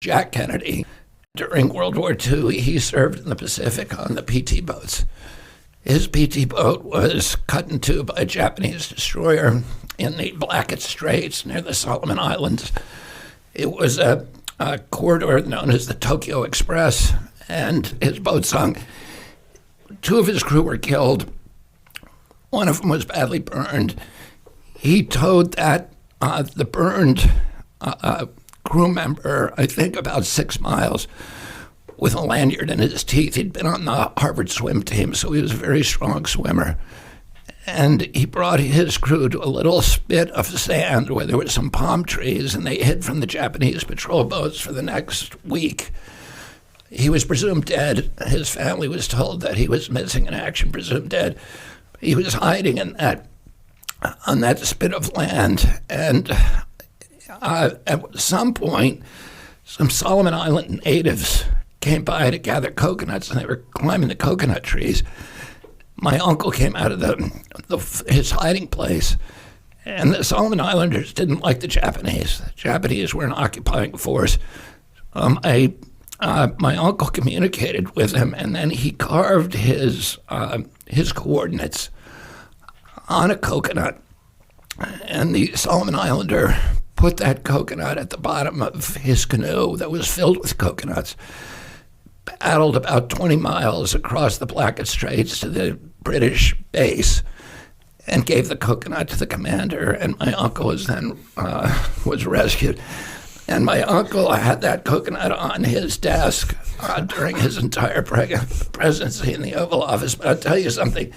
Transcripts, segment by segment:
Jack Kennedy. During World War II, he served in the Pacific on the PT boats. His PT boat was cut in two by a Japanese destroyer in the Blackett Straits near the Solomon Islands. It was a corridor known as the Tokyo Express, and his boat sunk. Two of his crew were killed. One of them was badly burned. He towed the burned crew member, I think, about 6 miles with a lanyard in his teeth. He'd been on the Harvard swim team, so he was a very strong swimmer. And he brought his crew to a little spit of sand where there were some palm trees, and they hid from the Japanese patrol boats for the next week. He was presumed dead. His family was told that he was missing in action, presumed dead. He was hiding on that spit of land. And at some point, some Solomon Island natives came by to gather coconuts, and they were climbing the coconut trees. My uncle came out of his hiding place, and the Solomon Islanders didn't like the Japanese. The Japanese were an occupying force. My uncle communicated with him, and then he carved his coordinates on a coconut, and the Solomon Islander put that coconut at the bottom of his canoe that was filled with coconuts, paddled about 20 miles across the Blackett Straits to the British base, and gave the coconut to the commander, and my uncle was rescued. And my uncle had that coconut on his desk during his entire presidency in the Oval Office. But I'll tell you something.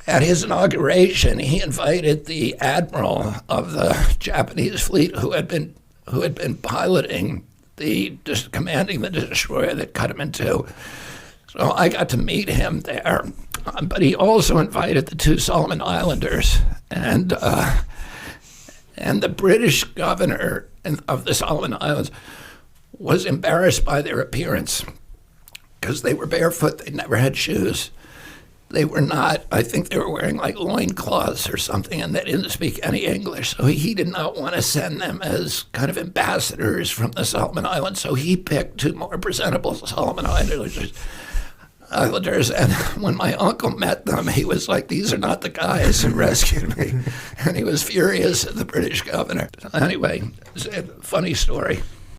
At his inauguration, he invited the admiral of the Japanese fleet who had been piloting commanding the destroyer that cut him in two. So I got to meet him there. But he also invited the two Solomon Islanders, and the British governor of the Solomon Islands was embarrassed by their appearance because they were barefoot. They never had shoes. They were not, I think they were wearing like loincloths or something, and they didn't speak any English. So he did not want to send them as kind of ambassadors from the Solomon Islands. So he picked two more presentable Solomon Islanders. And when my uncle met them, he was like, "These are not the guys who rescued me." And he was furious at the British governor. Anyway, it's a funny story.